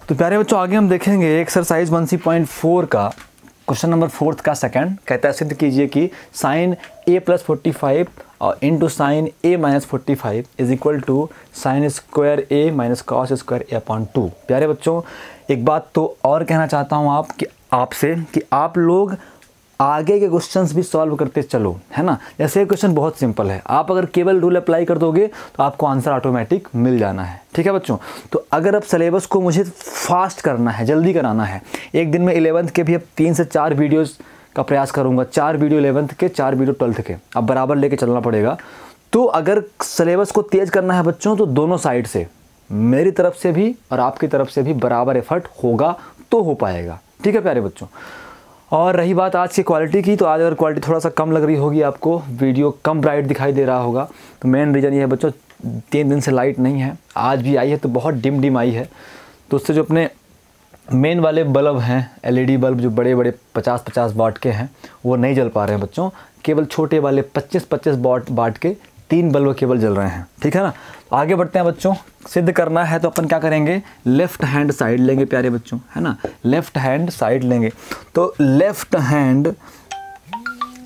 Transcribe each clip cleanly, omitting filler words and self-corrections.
तो प्यारे बच्चों आगे हम देखेंगे एक्सरसाइज 1C.4 का क्वेश्चन नंबर 4 का सेकंड कहता है सिद्ध कीजिए कि साइन a + 45 और into sine a - 45 is equal to sine square a - cos square a/2। प्यारे बच्चों एक बात तो और कहना चाहता हूँ आपसे कि आप लोग आगे के क्वेश्चंस भी सॉल्व करते चलो, है ना। जैसे ये क्वेश्चन बहुत सिंपल है, आप अगर केवल रूल अप्लाई कर दोगे तो आपको आंसर ऑटोमेटिक मिल जाना है, ठीक है बच्चों। तो अगर अब सिलेबस को मुझे फास्ट करना है, जल्दी कराना है, एक दिन में 11th के भी अब 3 से 4 वीडियोस का प्रयास करूँगा, 4 वीडियो 11th के, 4 वीडियो 12th के, अब बराबर लेके चलना पड़ेगा। तो अगर सिलेबस को तेज़ करना है बच्चों तो दोनों साइड से, मेरी तरफ से भी और आपकी तरफ से भी बराबर एफर्ट होगा तो हो पाएगा, ठीक है प्यारे बच्चों। और रही बात आज की क्वालिटी की, तो आज अगर क्वालिटी थोड़ा सा कम लग रही होगी आपको, वीडियो कम ब्राइट दिखाई दे रहा होगा, तो मेन रीज़न ये है बच्चों 3 दिन से लाइट नहीं है, आज भी आई है तो बहुत डिम आई है। तो उससे जो अपने मेन वाले बल्ब हैं, LED बल्ब जो बड़े बड़े 50-50 वाट के हैं, वो नहीं जल पा रहे हैं बच्चों, केवल छोटे वाले 25-25 वाट के 3 बल्ब केवल जल रहे हैं, ठीक है ना। आगे बढ़ते हैं बच्चों, सिद्ध करना है तो अपन क्या करेंगे, लेफ़्ट हैंड साइड लेंगे प्यारे बच्चों, है ना, लेफ़्ट हैंड साइड लेंगे। तो लेफ़्ट हैंड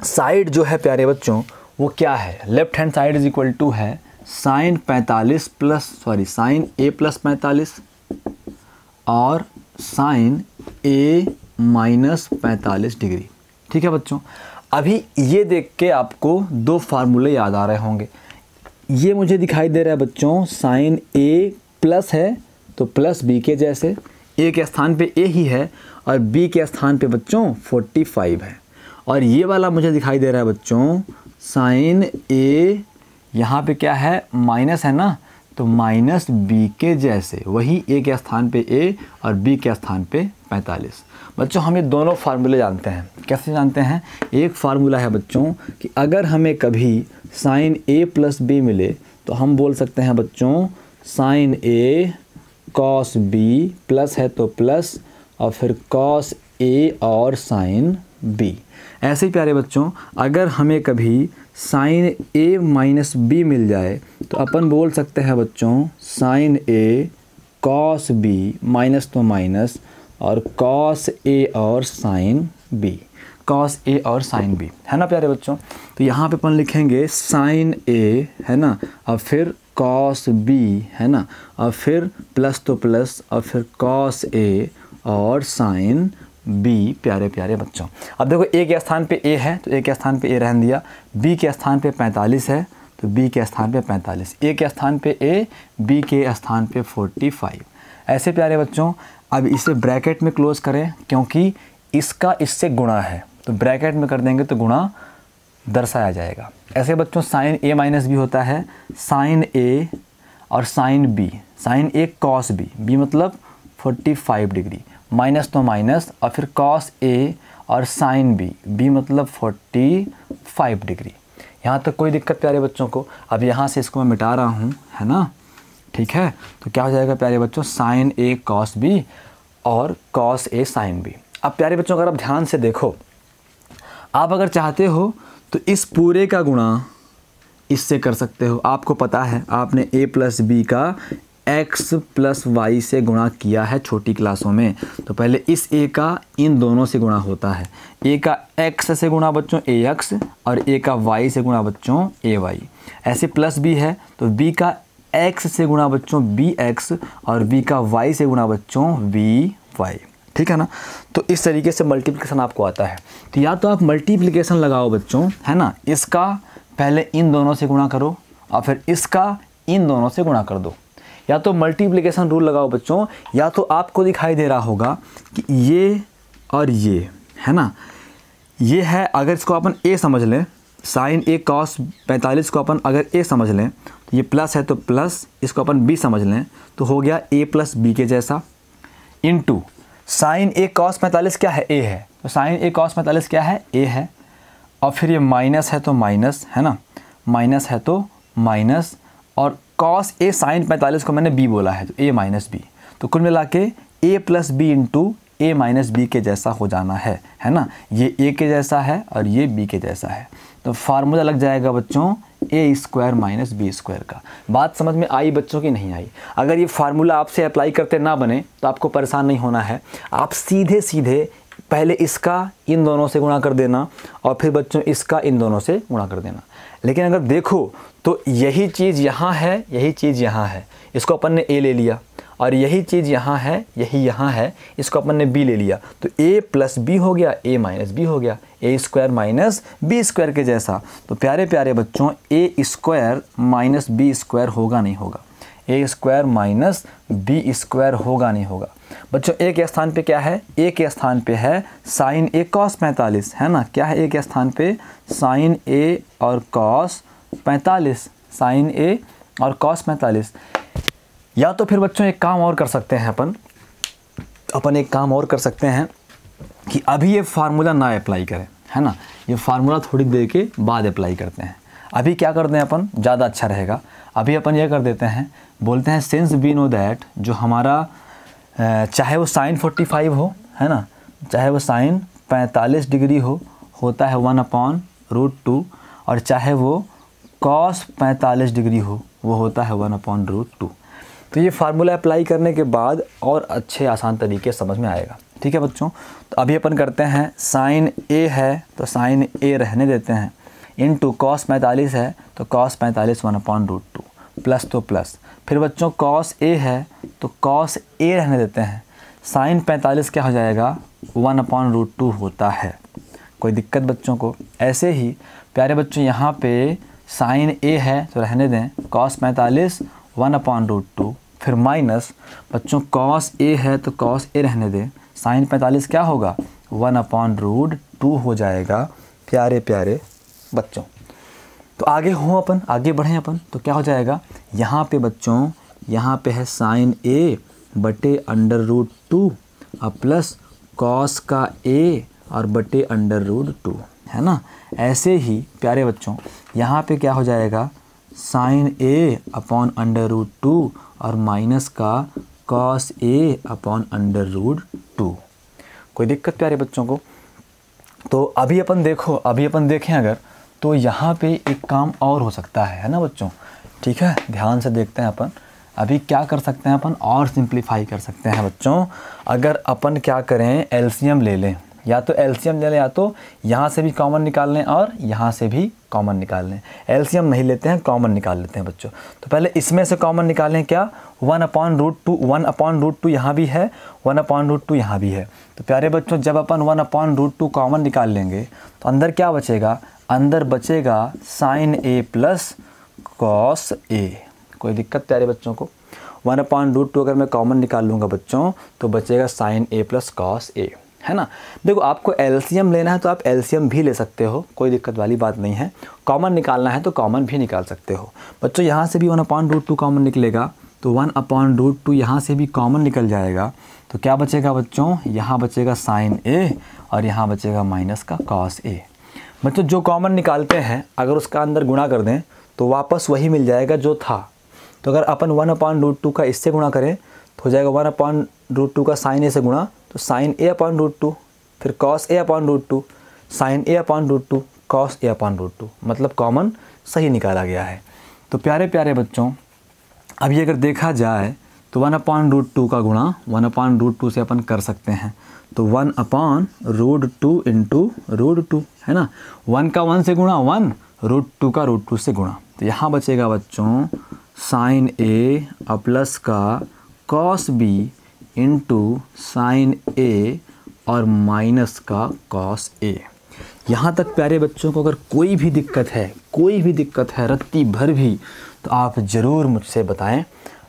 साइड जो है प्यारे बच्चों वो क्या है, left hand side is equal to है साइन a + 45 और साइन a - 45 डिग्री, ठीक है बच्चों। अभी ये देख के आपको 2 फार्मूले याद आ रहे होंगे। ये मुझे दिखाई दे रहा है बच्चों साइन a प्लस है तो प्लस b के जैसे, a के स्थान पे a ही है और b के स्थान पे बच्चों 45 है। और ये वाला मुझे दिखाई दे रहा है बच्चों साइन a, यहाँ पे क्या है माइनस है ना, तो माइनस b के जैसे, वही a के स्थान पे a और b के स्थान पे 45। बच्चों हम ये दोनों फार्मूले जानते हैं, कैसे जानते हैं, एक फार्मूला है बच्चों कि अगर हमें कभी साइन a + b मिले तो हम बोल सकते हैं बच्चों sine a cos b, plus है तो प्लस और फिर कॉस a और साइन b। ऐसे ही प्यारे बच्चों अगर हमें कभी साइन a - b मिल जाए तो अपन बोल सकते हैं बच्चों sine a cos b, minus तो माइनस और कॉस a और साइन b, कॉस a और साइन b, है ना प्यारे बच्चों। तो यहाँ पे अपन लिखेंगे साइन a, है ना, और फिर कॉस b, है ना, और फिर प्लस तो प्लस और फिर कॉस a और साइन b। प्यारे बच्चों अब देखो a के स्थान पे a है तो a के स्थान पे a रहने दिया, b के स्थान पे 45 है तो b के स्थान पे 45, a के स्थान पे a, b के स्थान पे 45। ऐसे प्यारे बच्चों अब इसे ब्रैकेट में क्लोज करें क्योंकि इसका इससे गुणा है, तो ब्रैकेट में कर देंगे तो गुणा दर्शाया जाएगा। ऐसे बच्चों साइन a - b होता है साइन a और sine b, sine a cos b, b मतलब 45 डिग्री, माइनस तो माइनस और फिर कॉस a और साइन b, b मतलब 45 डिग्री। यहाँ तक कोई दिक्कत प्यारे बच्चों को। अब यहाँ से इसको मैं मिटा रहा हूँ, है ना, ठीक है। तो क्या हो जाएगा प्यारे बच्चों साइन a कॉस b और कॉस a साइन b। अब प्यारे बच्चों अगर आप ध्यान से देखो, आप अगर चाहते हो तो इस पूरे का गुणा इससे कर सकते हो। आपको पता है आपने a + b का x + y से गुणा किया है छोटी क्लासों में, तो पहले इस a का इन दोनों से गुणा होता है। a का x से गुणा बच्चों ax और a का y से गुणा बच्चों ay। ऐसे प्लस b है तो b का x से गुणा बच्चों bx और v का y से गुणा बच्चों vy, ठीक है ना। तो इस तरीके से मल्टीप्लिकेशन आपको आता है। तो या तो आप मल्टीप्लिकेशन लगाओ बच्चों, है ना, इसका पहले इन दोनों से गुणा करो और फिर इसका इन दोनों से गुणा कर दो, या तो मल्टीप्लिकेशन रूल लगाओ बच्चों, या तो आपको दिखाई दे रहा होगा कि ये और ये, है ना, ये है, अगर इसको अपन a समझ लें, साइन a कॉस 45 को अपन अगर a समझ लें तो ये प्लस है तो प्लस, इसको अपन b समझ लें तो हो गया a + b के जैसा, इनटू साइन a कॉस 45 क्या है, a है, तो साइन a कॉस 45 क्या है, a है, और फिर ये माइनस है तो माइनस, है ना, माइनस है तो माइनस, और कॉस a साइन 45 को मैंने b बोला है तो a - b, तो कुल मिला के a + b into a minus B के जैसा हो जाना है ना। ये a के जैसा है और ये b के जैसा है, तो फार्मूला लग जाएगा बच्चों a square minus B square का। बात समझ में आई बच्चों की नहीं आई? अगर ये फार्मूला आपसे अप्लाई करते ना बने तो आपको परेशान नहीं होना है। आप सीधे सीधे पहले इसका इन दोनों से गुणा कर देना और फिर बच्चों इसका इन दोनों से गुणा कर देना। लेकिन अगर देखो तो यही चीज़ यहाँ है, यही चीज़ यहाँ है, इसको अपन ने a ले लिया, और यही चीज़ यहाँ है, यही यहाँ है, इसको अपन ने b ले लिया, तो a प्लस बी हो गया, a माइनस बी हो गया, a square minus B square के जैसा। तो प्यारे प्यारे बच्चों a square minus B square होगा नहीं होगा? a square minus B square होगा नहीं होगा? बच्चों a के स्थान पे क्या है? a के स्थान पे है साइन a कॉस 45, है ना। क्या है a के स्थान पे? साइन a और कॉस 45, साइन a और कॉस 45। या तो फिर बच्चों एक काम और कर सकते हैं अपन एक काम और कर सकते हैं कि अभी ये फार्मूला ना अप्लाई करें, है ना। ये फार्मूला थोड़ी देर के बाद अप्लाई करते हैं। अभी क्या करते हैं अपन, ज़्यादा अच्छा रहेगा। अभी अपन ये कर देते हैं, बोलते हैं सिंस वी नो दैट, जो हमारा चाहे वो साइन 45 हो, है ना, चाहे वो साइन 45 डिग्री हो, होता है 1/√2, और चाहे वो कॉस 45 डिग्री हो, वो होता है 1/√2। तो ये फार्मूला अप्लाई करने के बाद और अच्छे आसान तरीके समझ में आएगा। ठीक है बच्चों, तो अभी अपन करते हैं साइन a है तो साइन a रहने देते हैं, इनटू कॉस 45 है तो कॉस 45 1/√2, प्लस तो प्लस। फिर बच्चों कॉस a है तो कॉस a रहने देते हैं, साइन 45 क्या हो जाएगा? 1/√2 होता है। कोई दिक्कत बच्चों को? ऐसे ही प्यारे बच्चों यहाँ पे साइन a है तो रहने दें, कॉस 45 1/√2, फिर माइनस बच्चों कॉस a है तो कॉस a रहने दें, साइन 45 क्या होगा? 1/√2 हो जाएगा प्यारे प्यारे बच्चों। तो आगे बढ़ें अपन, तो क्या हो जाएगा यहाँ पे बच्चों? यहाँ पे है साइन a बटे √2 और प्लस कॉस का a और बटे √2, है ना। ऐसे ही प्यारे बच्चों यहाँ पे क्या हो जाएगा? साइन a अपॉन √2 और माइनस का कॉस a अपॉन √2। कोई दिक्कत प्यारे बच्चों को? तो अभी अपन देखें अगर, तो यहाँ पे एक काम और हो सकता है ना बच्चों। ठीक है, ध्यान से देखते हैं अपन अभी क्या कर सकते हैं। अपन और सिंप्लीफाई कर सकते हैं बच्चों। अगर अपन क्या करें, एलसीएम ले लें, या तो एलसीएम ले लें, या तो यहाँ से भी कॉमन निकाल लें और यहाँ से भी कॉमन निकाल लें। एलसीएम नहीं लेते हैं, कॉमन निकाल लेते हैं बच्चों। तो पहले इसमें से कॉमन निकालें, क्या? 1/√2 यहाँ भी है, 1/√2 यहाँ भी है। तो प्यारे बच्चों जब अपन 1/√2 कॉमन निकाल लेंगे तो अंदर क्या बचेगा? अंदर बचेगा sine a plus cos a। कोई दिक्कत प्यारे बच्चों को? 1/√2 अगर मैं कॉमन निकाल लूँगा बच्चों तो बचेगा sine a plus cos a, है ना। देखो आपको एलसीएम लेना है तो आप एलसीएम भी ले सकते हो, कोई दिक्कत वाली बात नहीं है। कॉमन निकालना है तो कॉमन भी निकाल सकते हो बच्चों। यहाँ से भी 1/√2 कॉमन निकलेगा तो 1/√2 यहाँ से भी कॉमन निकल जाएगा, तो क्या बचेगा बच्चों? यहाँ बचेगा साइन a और यहाँ बचेगा माइनस का कॉस a। बच्चों जो कॉमन निकालते हैं अगर उसका अंदर गुणा कर दें तो वापस वही मिल जाएगा जो था। तो अगर अपन 1/√2 का इससे गुणा करें तो हो जाएगा 1/√2 का साइन a से गुणा, तो साइन a/√2, फिर cos a/√2, sign a/√2, cos a/√2, मतलब कॉमन सही निकाला गया है। तो प्यारे प्यारे बच्चों अभी अगर देखा जाए तो 1/√2 का गुणा 1/√2 से अपन कर सकते हैं, तो 1/√2 इंटू √2, है ना। 1 का 1 से गुणा 1, √2 का √2 से गुणा, तो यहाँ बचेगा बच्चों साइन a प्लस का cos b into sine a और माइनस का कॉस a। यहाँ तक प्यारे बच्चों को अगर कोई भी दिक्कत है रत्ती भर भी, तो आप ज़रूर मुझसे बताएं,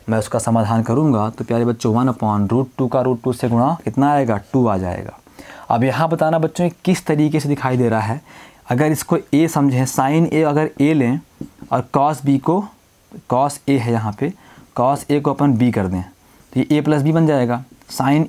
मैं उसका समाधान करूँगा। तो प्यारे बच्चों 1/√2 का √2 से गुणा कितना आएगा? 2 आ जाएगा। अब यहाँ बताना बच्चों किस तरीके से दिखाई दे रहा है। अगर इसको a समझें, साइन a अगर a लें और कॉस b को, कॉस a है यहाँ पे, कॉस a को अपन b कर दें तो ये a प्लस बी बन जाएगा। साइन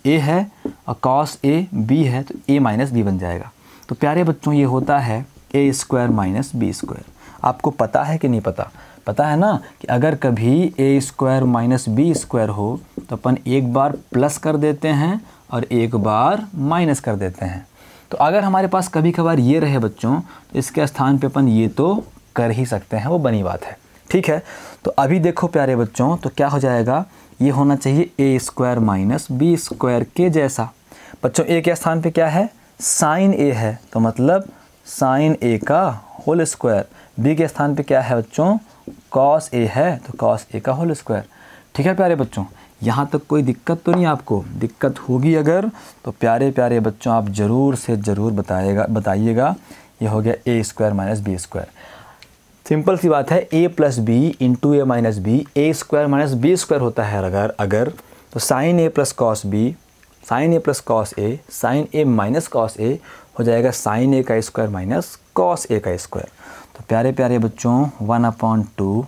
a है और कॉस a b है तो a माइनस बी बन जाएगा। तो प्यारे बच्चों ये होता है a square minus B square. आपको पता है कि नहीं पता? पता है ना कि अगर कभी ए स्क्वायर माइनस बी स्क्वायर हो तो अपन एक बार प्लस कर देते हैं और एक बार माइनस कर देते हैं। तो अगर हमारे पास कभी कभार ये रहे बच्चों तो इसके स्थान पे अपन ये तो कर ही सकते हैं, वो बनी बात है। ठीक है, तो अभी देखो प्यारे बच्चों, तो क्या हो जाएगा, ये होना चाहिए ए स्क्वायर माइनस बी स्क्वायर के जैसा। बच्चों ए के स्थान पे क्या है, साइन ए है, तो मतलब साइन ए का होल स्क्वायर। बी के स्थान पे क्या है बच्चों, कॉस ए है, तो कॉस ए का होल स्क्वायर। ठीक है प्यारे बच्चों, यहाँ तक कोई दिक्कत तो नहीं आपको? दिक्कत होगी अगर तो प्यारे प्यारे बच्चों आप ज़रूर से ज़रूर बताइएगा। ये हो गया A square minus B square. Simple सी बात है, A plus B into A minus B, A square minus B square होता है अगर तो sine A plus cos B, sine A plus cos A, sine A minus cos A हो जाएगा sign ए का स्क्वायर माइनस कॉस ए का square. तो प्यारे प्यारे बच्चों 1/2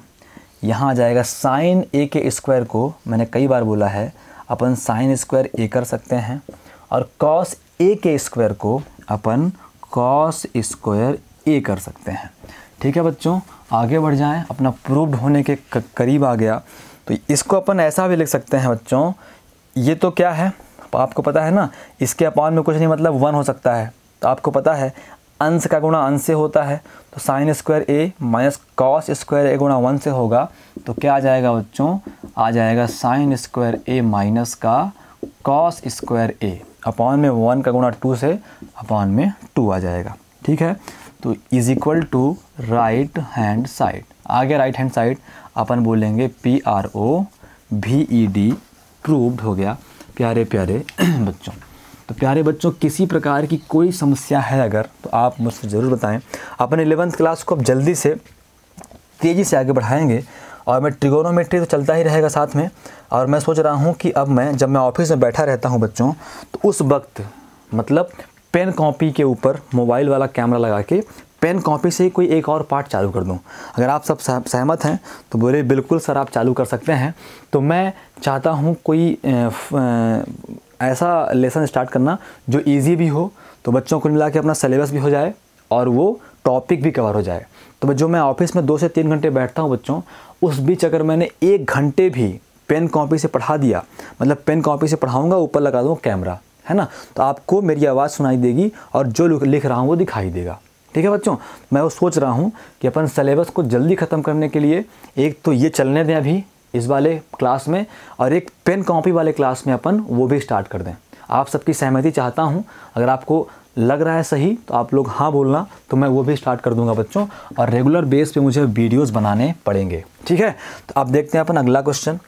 यहाँ आ जाएगा। साइन ए के स्क्वायर को मैंने कई बार बोला है अपन साइन स्क्वायर ए कर सकते हैं और कॉस ए के स्क्वायर को अपन कॉस स्क्वायर ए कर सकते हैं। ठीक है बच्चों, आगे बढ़ जाएं, अपना प्रूव्ड होने के करीब आ गया। तो इसको अपन ऐसा भी लिख सकते हैं बच्चों, ये तो क्या है आपको पता है ना, इसके अपॉन में कुछ नहीं मतलब 1 हो सकता है। तो आपको पता है अंश का गुणा अंश से होता है, तो साइन स्क्वायर ए माइनस कॉस स्क्वायर ए गुणा 1 से होगा। तो क्या आ जाएगा बच्चों, आ जाएगा साइन स्क्वायर ए माइनस का कॉस स्क्वायर ए, अपॉन में 1 का गुणा 2 से अपॉन में 2 आ जाएगा। ठीक है, तो is equal to right hand side. आगे राइट हैंड साइड अपन बोलेंगे PROVED, प्रूव्ड हो गया प्यारे प्यारे बच्चों। तो प्यारे बच्चों किसी प्रकार की कोई समस्या है अगर तो आप मुझसे ज़रूर बताएं। अपन 11th क्लास को अब जल्दी से तेज़ी से आगे बढ़ाएंगे और मैं ट्रिगोनोमेट्री तो चलता ही रहेगा साथ में। और मैं सोच रहा हूँ कि अब जब मैं ऑफिस में बैठा रहता हूँ बच्चों, तो उस वक्त मतलब पेन कॉपी के ऊपर मोबाइल वाला कैमरा लगा के पेन कॉपी से ही कोई एक और पार्ट चालू कर दूं। अगर आप सब सहमत हैं तो बोले बिल्कुल सर आप चालू कर सकते हैं। तो मैं चाहता हूं कोई ऐसा लेसन स्टार्ट करना जो इजी भी हो, तो बच्चों को मिला के अपना सिलेबस भी हो जाए और वो टॉपिक भी कवर हो जाए। तो जो मैं ऑफिस में 2 से 3 घंटे बैठता हूँ बच्चों, उस बीच अगर मैंने 1 घंटे भी पेन कॉपी से पढ़ा दिया, मतलब पेन कॉपी से पढ़ाऊँगा ऊपर लगा दूँगा कैमरा, है ना, तो आपको मेरी आवाज़ सुनाई देगी और जो लिख रहा हूँ वो दिखाई देगा। ठीक है बच्चों, मैं वो सोच रहा हूँ कि अपन सिलेबस को जल्दी ख़त्म करने के लिए एक तो ये चलने दें अभी इस वाले क्लास में, और एक पेन कॉपी वाले क्लास में अपन वो भी स्टार्ट कर दें। आप सबकी सहमति चाहता हूँ। अगर आपको लग रहा है सही तो आप लोग हाँ बोलना, तो मैं वो भी स्टार्ट कर दूंगा बच्चों। और रेगुलर बेस पे मुझे वीडियोस बनाने पड़ेंगे। ठीक है, तो अब देखते हैं अपन अगला क्वेश्चन।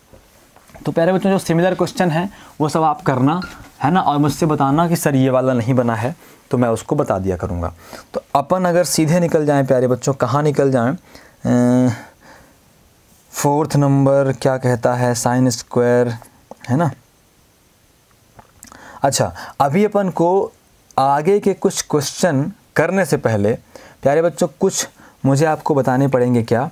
तो प्यारे बच्चों जो सिमिलर क्वेश्चन है वो सब आप करना, है ना, और मुझसे बताना कि सर ये वाला नहीं बना है, तो मैं उसको बता दिया करूँगा। तो अपन अगर सीधे निकल जाएं प्यारे बच्चों, कहाँ निकल जाएं, 4th नंबर क्या कहता है, साइन स्क्वायर, है ना। अच्छा, अभी अपन को आगे के कुछ क्वेश्चन करने से पहले प्यारे बच्चों कुछ मुझे आपको बताने पड़ेंगे। क्या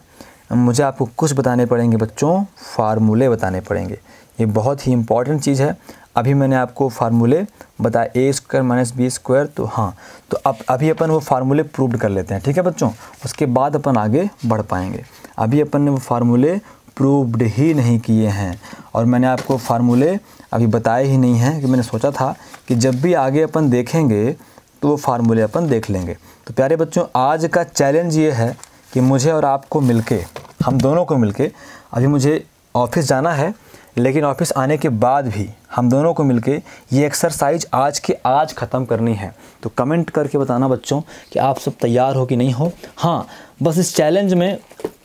मुझे आपको कुछ बताने पड़ेंगे बच्चों, फार्मूले बताने पड़ेंगे। ये बहुत ही इम्पॉर्टेंट चीज़ है। अभी मैंने आपको फार्मूले बताया ए स्क्वायर माइनस बी स्क्वायर, तो हाँ, तो अब अभी अपन वो फार्मूले प्रूव्ड कर लेते हैं। ठीक है बच्चों, उसके बाद अपन आगे बढ़ पाएंगे। अभी अपन ने वो फार्मूले प्रूव्ड ही नहीं किए हैं और मैंने आपको फार्मूले अभी बताए ही नहीं हैं, कि मैंने सोचा था कि जब भी आगे अपन देखेंगे तो वो फार्मूले अपन देख लेंगे। तो प्यारे बच्चों आज का चैलेंज ये है कि मुझे और आपको मिलके, हम दोनों को मिलके, अभी मुझे ऑफिस जाना है, लेकिन ऑफिस आने के बाद भी हम दोनों को मिलके ये एक्सरसाइज आज के आज ख़त्म करनी है। तो कमेंट करके बताना बच्चों कि आप सब तैयार हो कि नहीं हो। हाँ, बस इस चैलेंज में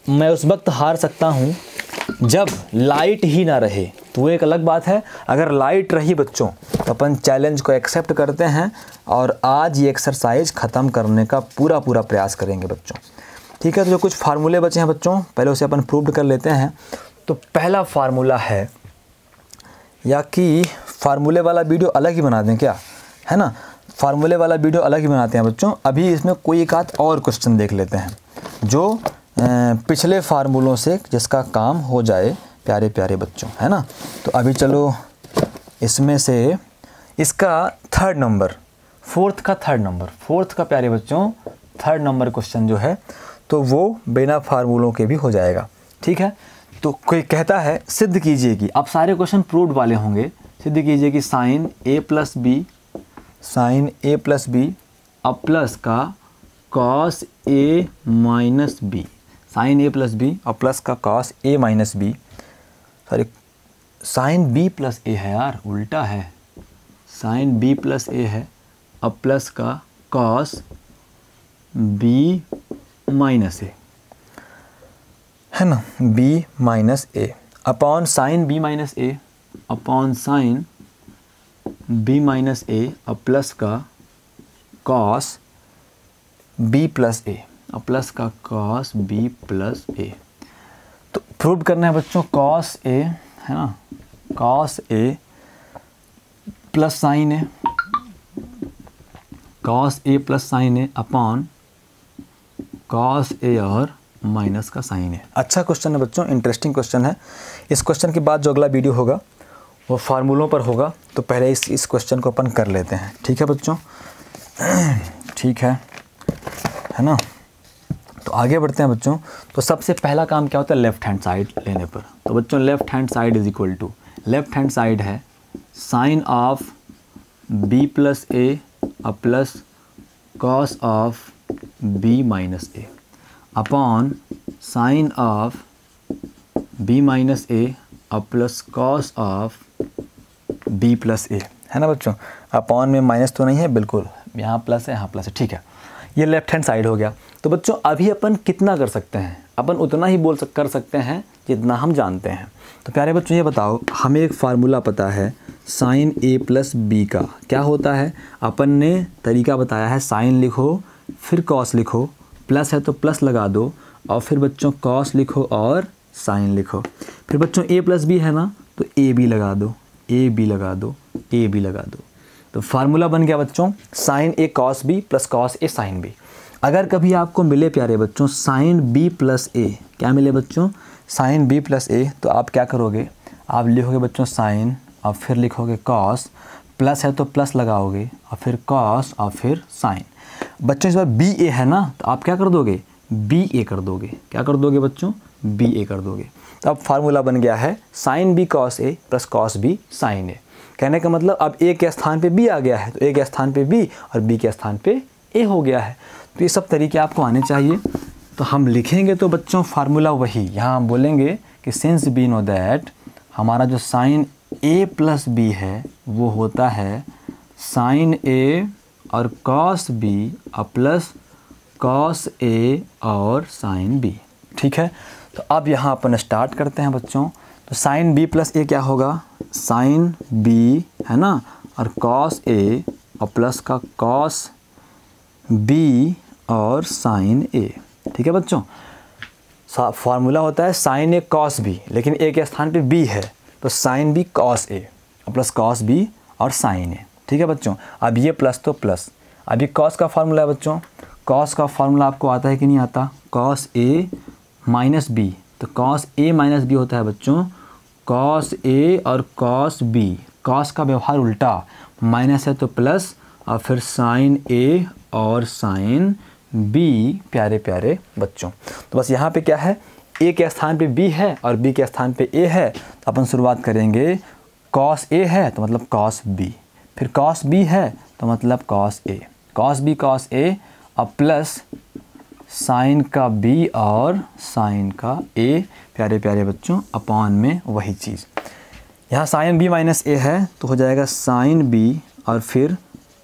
मैं उस वक्त हार सकता हूँ जब लाइट ही ना रहे, तो वो एक अलग बात है। अगर लाइट रही बच्चों तो अपन चैलेंज को एक्सेप्ट करते हैं और आज ये एक्सरसाइज ख़त्म करने का पूरा प्रयास करेंगे बच्चों। ठीक है, तो जो कुछ फार्मूले बचे हैं बच्चों, पहले उसे अपन प्रूव्ड कर लेते हैं। तो पहला फार्मूला है, या कि फार्मूले वाला वीडियो अलग ही बना दें क्या, है ना, फार्मूले वाला वीडियो अलग ही बनाते हैं बच्चों। अभी इसमें कोई एक आध और क्वेश्चन देख लेते हैं जो पिछले फार्मूलों से जिसका काम हो जाए प्यारे प्यारे बच्चों, है ना। तो अभी चलो इसमें से इसका 3rd नंबर, 4th का 3rd नंबर, 4th का प्यारे बच्चों 3rd नंबर क्वेश्चन जो है तो वो बिना फार्मूलों के भी हो जाएगा। ठीक है। तो कोई कहता है सिद्ध कीजिए कि, अब सारे क्वेश्चन प्रूव्ड वाले होंगे, सिद्ध कीजिए कि साइन ए प्लस बी अब प्लस का cos A minus B, sine A plus B और प्लस का cos A minus B, sorry sine B plus A है यार, उल्टा है, साइन बी प्लस ए है, अब प्लस का कॉस बी माइनस ए, है ना, B minus A upon sine B minus A upon sine B minus ए अब प्लस का कॉस बी प्लस ए और प्लस का कॉस बी प्लस ए। तो प्रूव करना है बच्चों, कॉस ए है ना, cos A plus sine A, cos A plus sine A upon cos A और माइनस का साइन ए। अच्छा क्वेश्चन है बच्चों, इंटरेस्टिंग क्वेश्चन है। इस क्वेश्चन के बाद जो अगला वीडियो होगा वो फार्मूलों पर होगा, तो पहले इस क्वेश्चन को अपन कर लेते हैं, ठीक है बच्चों, ठीक है ना। तो आगे बढ़ते हैं बच्चों। तो सबसे पहला काम क्या होता है लेफ़्ट हैंड साइड लेने पर, तो बच्चों left hand side is equal to, left hand side है sine of B plus A और plus cos of B minus A upon sine of B minus A और plus cos of B plus A, है ना बच्चों। Upon में minus तो नहीं है, बिल्कुल यहाँ प्लस है यहाँ प्लस है, ठीक है। ये लेफ्ट हैंड साइड हो गया। तो बच्चों अभी अपन कितना कर सकते हैं, अपन उतना ही कर सकते हैं जितना हम जानते हैं। तो प्यारे बच्चों ये बताओ, हमें एक फार्मूला पता है साइन ए प्लस बी का क्या होता है, अपन ने तरीका बताया है, साइन लिखो फिर कॉस लिखो, प्लस है तो प्लस लगा दो और फिर बच्चों कॉस लिखो और साइन लिखो, फिर बच्चों ए प्लस बी है ना तो ए बी लगा दो, ए बी लगा दो, ए बी लगा दो। तो फार्मूला बन गया बच्चों sign A cos B plus cos A sine B. अगर कभी आपको मिले प्यारे बच्चों साइन बी प्लस ए, क्या मिले बच्चों साइन बी प्लस ए, तो आप क्या करोगे, आप लिखोगे बच्चों साइन और फिर लिखोगे कॉस, प्लस है तो प्लस लगाओगे और फिर कॉस और फिर साइन। बच्चों इस बार बी ए है ना तो आप क्या कर दोगे बी ए कर दोगे, क्या कर दोगे बच्चों बी ए कर दोगे। तो अब फार्मूला बन गया है sign B cos A plus cos B sine ए। कहने का मतलब अब ए के स्थान पे बी आ गया है तो ए के स्थान पे बी और बी के स्थान पे ए हो गया है। तो ये सब तरीके आपको आने चाहिए। तो हम लिखेंगे तो बच्चों फार्मूला वही, यहाँ हम बोलेंगे कि सिंस बी नो दैट, हमारा जो साइन ए प्लस बी है वो होता है साइन ए और कॉस बी और प्लस कॉस ए और साइन बी, ठीक है। तो अब यहाँ अपन स्टार्ट करते हैं बच्चों। तो साइन बी प्लस ए क्या होगा, साइन बी है ना और कॉस ए और प्लस का कॉस बी और साइन ए, ठीक है बच्चों। फार्मूला होता है साइन ए कॉस बी, लेकिन ए के स्थान पे बी है तो साइन बी कॉस ए और प्लस कॉस बी और साइन ए, ठीक है बच्चों। अब ये प्लस तो प्लस, अभी कॉस का फार्मूला है बच्चों, कॉस का फार्मूला आपको आता है कि नहीं आता, कॉस ए माइनस बी, तो कॉस ए माइनस बी होता है बच्चों कॉस ए और कॉस बी, कॉस का व्यवहार उल्टा, माइनस है तो प्लस और फिर साइन ए और साइन बी, प्यारे प्यारे बच्चों। तो बस यहाँ पे क्या है, ए के स्थान पे बी है और बी के स्थान पे ए है, तो अपन शुरुआत करेंगे कॉस ए है तो मतलब कॉस बी, फिर कॉस बी है तो मतलब cos A, cos B cos A और प्लस साइन का बी और साइन का ए, प्यारे प्यारे बच्चों, अपॉन में वही चीज़। यहाँ साइन बी माइनस ए है तो हो जाएगा साइन बी और फिर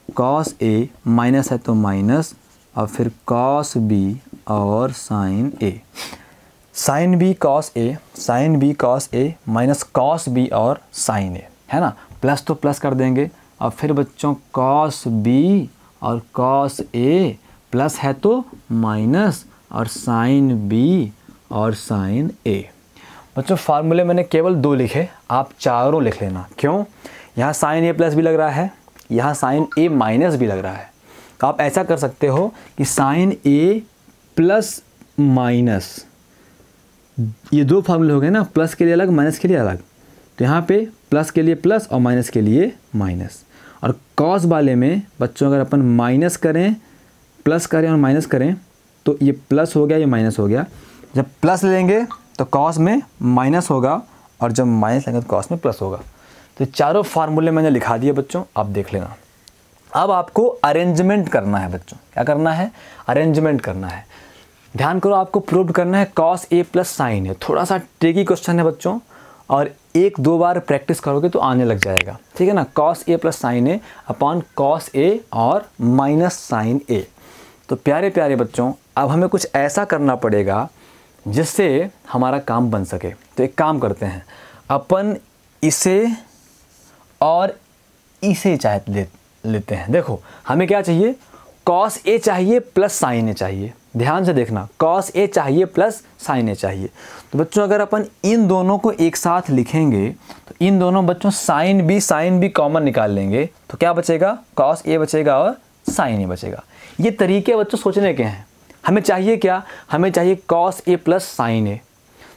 कॉस ए, माइनस है तो माइनस और फिर कॉस बी और sign A, sign B cos A, sign B cos A minus cos B और साइन ए, है ना। प्लस तो प्लस कर देंगे और फिर बच्चों कॉस बी और कॉस ए, प्लस है तो माइनस और साइन बी और साइन ए। बच्चों फार्मूले मैंने केवल 2 लिखे, आप चारों लिख लेना। क्यों, यहाँ साइन ए प्लस भी लग रहा है, यहाँ साइन ए माइनस भी लग रहा है। तो आप ऐसा कर सकते हो कि साइन ए प्लस माइनस, ये 2 फार्मूले हो गए ना, प्लस के लिए अलग माइनस के लिए अलग। तो यहाँ पे प्लस के लिए प्लस और माइनस के लिए माइनस। और कॉस वाले में बच्चों अगर अपन माइनस करें, प्लस करें और माइनस करें तो ये प्लस हो गया, ये माइनस हो गया। जब प्लस लेंगे तो तो कॉस में माइनस होगा और जब माइनस लगेगा तो कॉस में प्लस होगा। तो चारों फार्मूले मैंने लिखा दिए बच्चों, आप देख लेना। अब आपको अरेंजमेंट करना है बच्चों, क्या करना है, अरेंजमेंट करना है। ध्यान करो, आपको प्रूव करना है कॉस ए प्लस साइन ए। थोड़ा सा ट्रिकी क्वेश्चन है बच्चों, और 1-2 बार प्रैक्टिस करोगे तो आने लग जाएगा, ठीक है ना। Cos A plus sine A upon cos A और माइनस साइन ए। तो प्यारे प्यारे बच्चों, अब हमें कुछ ऐसा करना पड़ेगा जिससे हमारा काम बन सके। तो एक काम करते हैं, अपन इसे और इसे चाहे लेते हैं। देखो हमें क्या चाहिए, कॉस ए चाहिए प्लस साइन ए चाहिए। ध्यान से देखना, कॉस ए चाहिए प्लस साइन ए चाहिए। तो बच्चों अगर अपन इन दोनों को एक साथ लिखेंगे तो इन दोनों बच्चों साइन बी कॉमन निकाल लेंगे तो क्या बचेगा, कॉस ए बचेगा और साइन ए बचेगा। ये तरीके बच्चों सोचने के हैं। हमें चाहिए क्या, हमें चाहिए cos A plus sine A.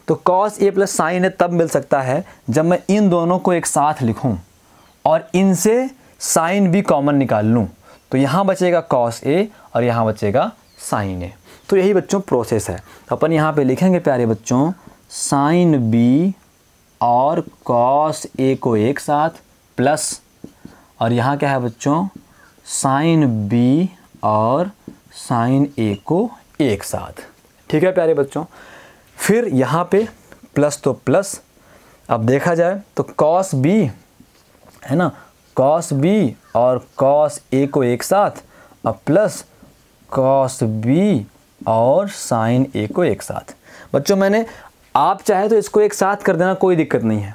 तो कॉस ए प्लस साइन ए तब मिल सकता है जब मैं इन दोनों को एक साथ लिखूं और इनसे साइन बी कॉमन निकाल लूं। तो यहाँ बचेगा कॉस ए और यहाँ बचेगा साइन ए। तो यही बच्चों प्रोसेस है। तो अपन यहाँ पे लिखेंगे प्यारे बच्चों, साइन बी और कॉस ए को एक साथ प्लस, और यहाँ क्या है बच्चों, साइन बी और साइन ए को एक साथ। ठीक है प्यारे बच्चों, फिर यहाँ पे प्लस तो प्लस। अब देखा जाए तो कॉस बी है ना, कॉस बी और कॉस ए को एक साथ, अब प्लस कॉस बी और साइन ए को एक साथ। बच्चों मैंने, आप चाहे तो इसको एक साथ कर देना, कोई दिक्कत नहीं है।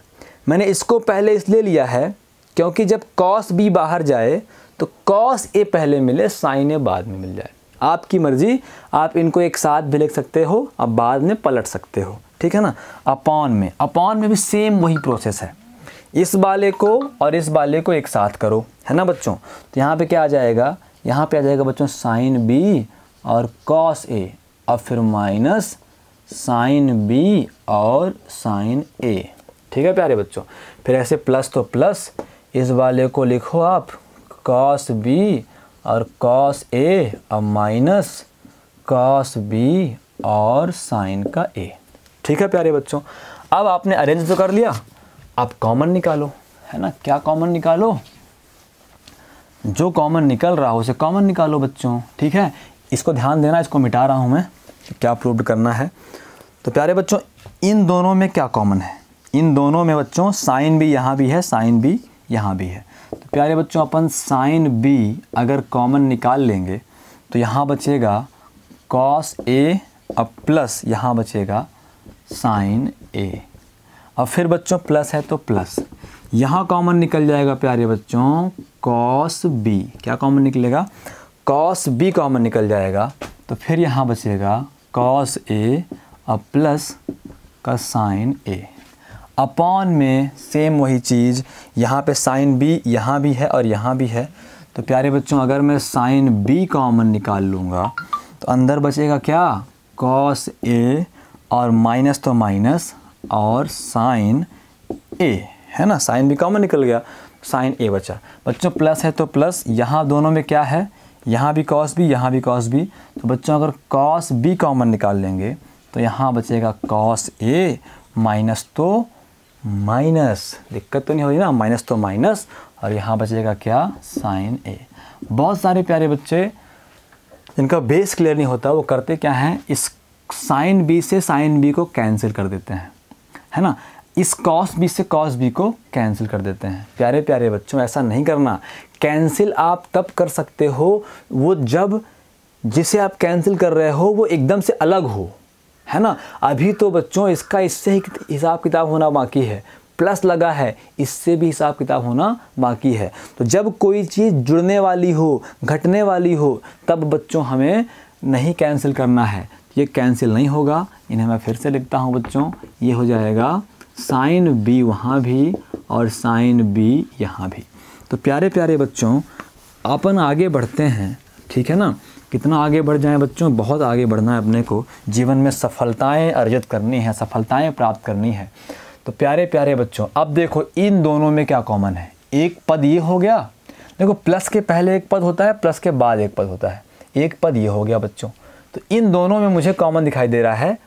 मैंने इसको पहले इसलिए लिया है क्योंकि जब कॉस बी बाहर जाए तो कॉस ए पहले मिले, साइन ए बाद में मिल जाए। आपकी मर्जी, आप इनको एक साथ भी लिख सकते हो, अब बाद में पलट सकते हो, ठीक है ना। अपॉन में भी सेम वही प्रोसेस है। इस वाले को और इस वाले को एक साथ करो, है ना बच्चों। तो यहाँ पे क्या आ जाएगा, यहाँ पे आ जाएगा बच्चों साइन बी और कॉस ए, और फिर माइनस साइन बी और साइन ए। ठीक है प्यारे बच्चों, फिर ऐसे प्लस तो प्लस, इस वाले को लिखो आप कॉस बी और कॉस ए और माइनस कॉस बी और साइन का ए। ठीक है प्यारे बच्चों, अब आपने अरेंज तो कर लिया, आप कॉमन निकालो, है ना। क्या कॉमन निकालो, जो कॉमन निकल रहा हो उसे कॉमन निकालो बच्चों, ठीक है। इसको ध्यान देना, इसको मिटा रहा हूँ मैं, क्या प्रूव करना है। तो प्यारे बच्चों, इन दोनों में क्या कॉमन है, इन दोनों में बच्चों साइन बी यहाँ भी है, साइन बी यहाँ भी है। तो प्यारे बच्चों अपन साइन बी अगर कॉमन निकाल लेंगे तो यहाँ बचेगा कॉस ए अब प्लस यहाँ बचेगा साइन ए। अब फिर बच्चों प्लस है तो प्लस, यहाँ कॉमन निकल जाएगा प्यारे बच्चों कॉस बी। क्या कॉमन निकलेगा, कॉस बी कॉमन निकल जाएगा। तो फिर यहाँ बचेगा कॉस ए अब प्लस का साइन ए। अपॉन में सेम वही चीज़, यहाँ पे साइन बी यहाँ भी है और यहाँ भी है। तो प्यारे बच्चों अगर मैं साइन बी कॉमन निकाल लूँगा तो अंदर बचेगा क्या, कॉस ए और माइनस तो माइनस और साइन ए, है ना। साइन बी कॉमन निकल गया, साइन ए बचा। बच्चों प्लस है तो प्लस, यहाँ दोनों में क्या है, यहाँ भी कॉस बी यहाँ भी कॉस बी। तो बच्चों अगर कॉस बी कॉमन निकाल लेंगे तो यहाँ बचेगा कॉस ए माइनस तो माइनस, दिक्कत तो नहीं हो रही ना, माइनस तो माइनस, और यहाँ बचेगा क्या, साइन ए। बहुत सारे प्यारे बच्चे जिनका बेस क्लियर नहीं होता वो करते क्या हैं, इस साइन बी से साइन बी को कैंसिल कर देते हैं, है ना। इस कॉस बी से कॉस बी को कैंसिल कर देते हैं। प्यारे प्यारे बच्चों ऐसा नहीं करना। कैंसिल आप तब कर सकते हो वो जब जिसे आप कैंसिल कर रहे हो वो एकदम से अलग हो, है ना। अभी तो बच्चों इसका इससे ही हिसाब किताब होना बाकी है, प्लस लगा है इससे भी हिसाब किताब होना बाकी है। तो जब कोई चीज़ जुड़ने वाली हो, घटने वाली हो, तब बच्चों हमें नहीं कैंसिल करना है। ये कैंसिल नहीं होगा, इन्हें मैं फिर से लिखता हूँ बच्चों, ये हो जाएगा साइन बी वहाँ भी और साइन बी यहाँ भी। तो प्यारे प्यारे बच्चों अपन आगे बढ़ते हैं, ठीक है ना। कितना आगे बढ़ जाएं बच्चों, बहुत आगे बढ़ना है अपने को, जीवन में सफलताएं अर्जित करनी है, सफलताएं प्राप्त करनी है। तो प्यारे प्यारे बच्चों अब देखो इन दोनों में क्या कॉमन है, एक पद ये हो गया, देखो प्लस के पहले एक पद होता है, प्लस के बाद एक पद होता है, एक पद ये हो गया बच्चों। तो इन दोनों में मुझे कॉमन दिखाई दे रहा है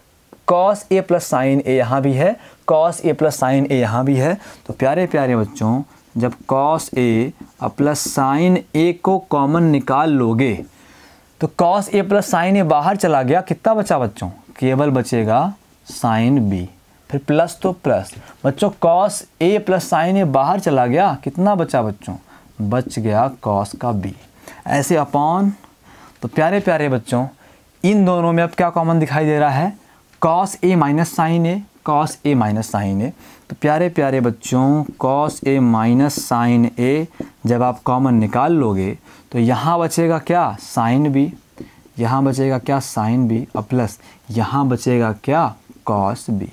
कॉस ए प्लस साइन ए यहाँ भी है, कॉस ए प्लस साइन ए यहाँ भी है। तो प्यारे प्यारे बच्चों, जब कॉस ए प्लस साइन ए को कॉमन निकाल लोगे तो कॉस ए प्लस साइन ए बाहर चला गया, कितना बचा बच्चों? केवल बचेगा साइन बी। फिर प्लस तो प्लस बच्चों, कॉस ए प्लस साइन ए बाहर चला गया, कितना बचा बच्चों? बच गया कॉस का बी। ऐसे अपॉन, तो प्यारे प्यारे बच्चों इन दोनों में अब क्या कॉमन दिखाई दे रहा है? Cos A minus sine A, cos A minus sine A. तो प्यारे प्यारे बच्चों cos A minus sine A जब आप कॉमन निकाल लोगे तो यहाँ बचेगा क्या? Sine B. यहाँ बचेगा क्या? Sine B. और प्लस यहाँ बचेगा क्या? Cos B.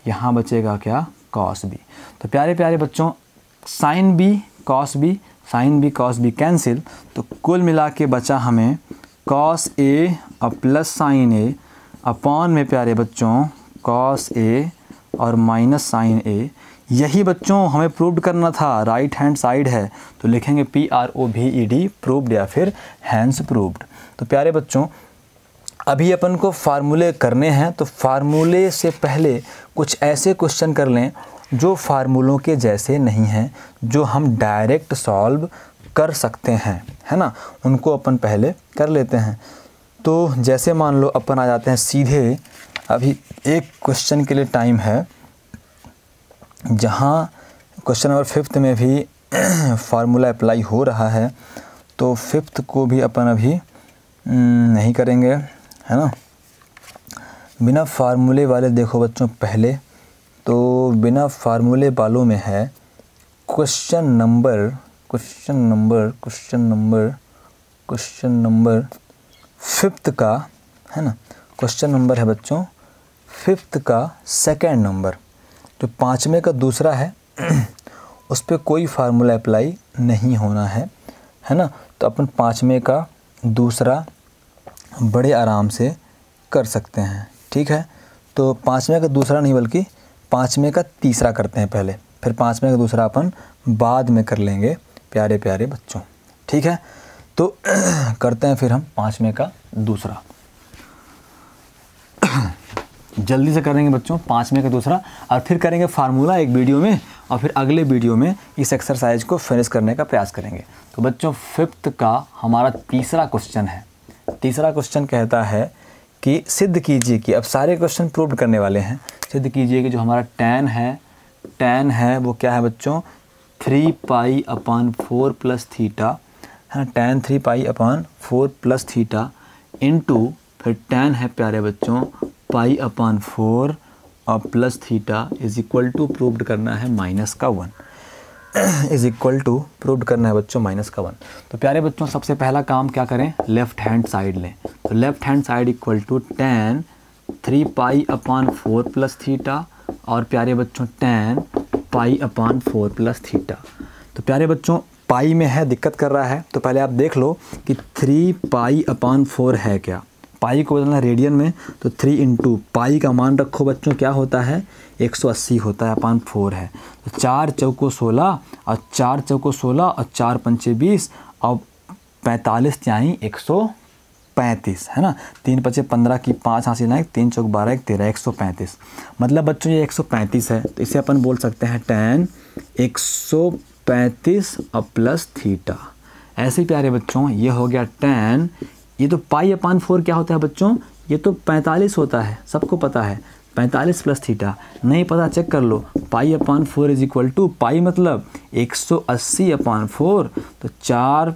यहाँ बचेगा क्या? Cos B. तो प्यारे प्यारे बच्चों sine B cos B, sine B cos B cancel, तो कुल मिला के बचा हमें cos A plus sine A upon में प्यारे बच्चों कॉस ए और माइनस साइन ए। यही बच्चों हमें प्रूव करना था, राइट हैंड साइड है तो लिखेंगे PROVED प्रूव्ड या फिर हैंस प्रूव्ड। तो प्यारे बच्चों अभी अपन को फार्मूले करने हैं, तो फार्मूले से पहले कुछ ऐसे क्वेश्चन कर लें जो फार्मूलों के जैसे नहीं हैं, जो हम डायरेक्ट सॉल्व कर सकते हैं, है ना, उनको अपन पहले कर लेते हैं। तो जैसे मान लो अपन आ जाते हैं सीधे, अभी एक क्वेश्चन के लिए टाइम है जहाँ क्वेश्चन नंबर 5 में भी फार्मूला अप्लाई हो रहा है, तो 5 को भी अपन अभी नहीं करेंगे, है ना। बिना फार्मूले वाले देखो बच्चों पहले, तो बिना फार्मूले वालों में है क्वेश्चन नंबर 5 का, है ना। क्वेश्चन नंबर है बच्चों 5 का सेकेंड नंबर, जो 5वें का दूसरा है उस पर कोई फार्मूला अप्लाई नहीं होना है ना। तो अपन 5वें का दूसरा बड़े आराम से कर सकते हैं, ठीक है। तो 5वें का दूसरा नहीं बल्कि 5वें का तीसरा करते हैं पहले, फिर 5वें का दूसरा अपन बाद में कर लेंगे प्यारे प्यारे बच्चों, ठीक है। तो करते हैं फिर हम 5वें का दूसरा, जल्दी से करेंगे बच्चों 5वें का दूसरा, और फिर करेंगे फार्मूला एक वीडियो में, और फिर अगले वीडियो में इस एक्सरसाइज को फिनिश करने का प्रयास करेंगे। तो बच्चों 5th का हमारा तीसरा क्वेश्चन है। तीसरा क्वेश्चन कहता है कि सिद्ध कीजिए कि, अब सारे क्वेश्चन प्रूव करने वाले हैं, सिद्ध कीजिए कि जो हमारा tan है वो क्या है बच्चों? 3π/4 प्लस थीटा, है ना। tan 3π/4 प्लस थीटा इंटू फिर tan है प्यारे बच्चों π/4 और plus theta is equal to proved करना है -1, इज इक्वल टू प्रूव्ड करना है बच्चों -1। तो प्यारे बच्चों सबसे पहला काम क्या करें? लेफ़्ट हैंड साइड लें। तो left hand side equal to tan 3π/4 plus theta और प्यारे बच्चों tan π/4 प्लस थीटा। तो प्यारे बच्चों पाई में है, दिक्कत कर रहा है, तो पहले आप देख लो कि 3π/4 है क्या। पाई को बदलना रेडियन में, तो 3 इंटू पाई का मान रखो बच्चों क्या होता है? 180 होता है, अपान 4 है। तो 4 चौको 16 और 4 चौको 16 और 4 पंचे 20 और 45 यानी 135, है ना। 3 पचे 15 की 5 हासिल ना, 3 चौक 12 13 135। मतलब बच्चों ये 135 है, तो इसे अपन बोल सकते हैं tan 135 और प्लस थीटा। ऐसे प्यारे बच्चों ये हो गया tan, ये तो π/4 क्या होता है बच्चों? ये तो 45 होता है, सबको पता है। 45 प्लस थीटा नहीं पता चेक कर लो। π/4 इज इक्वल टू पाई मतलब 180/4, तो 4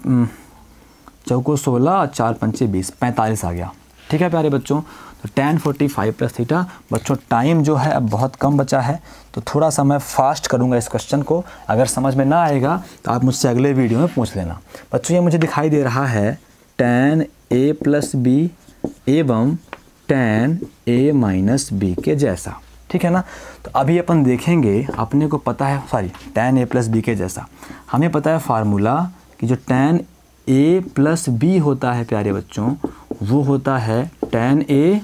चौको 16 और 4 पंचे 20, 45 आ गया। ठीक है प्यारे बच्चों, तो tan 45 प्लस थीटा। बच्चों टाइम जो है अब बहुत कम बचा है, तो थोड़ा सा मैं फास्ट करूँगा इस क्वेश्चन को। अगर समझ में ना आएगा तो आप मुझसे अगले वीडियो में पूछ लेना। बच्चों ये मुझे दिखाई दे रहा है tan a प्लस बी एवं tan a माइनस बी के जैसा, ठीक है ना। तो अभी अपन देखेंगे, अपने को पता है, sorry tan a plus B के जैसा हमें पता है फार्मूला कि जो tan a प्लस बी होता है प्यारे बच्चों, वो होता है tan a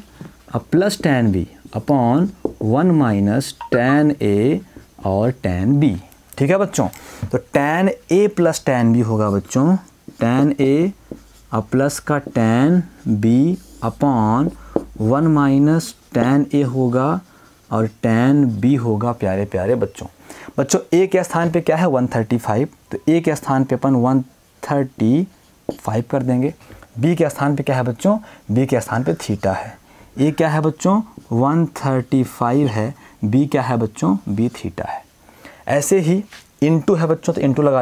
plus tan b upon 1 minus tan a और tan b। ठीक है बच्चों, तो tan a plus tan b होगा बच्चों tan a प्लस का tan b upon 1 minus tan A होगा और tan B होगा प्यारे प्यारे बच्चों। बच्चों A के स्थान पे क्या है 135, तो A के स्थान पे अपन 135 कर देंगे। B के स्थान पे क्या है बच्चों, B के स्थान पे थीटा है। A क्या है बच्चों 135 है, B क्या है बच्चों, B थीटा है। ऐसे ही इनटू है बच्चों, तो इनटू लगा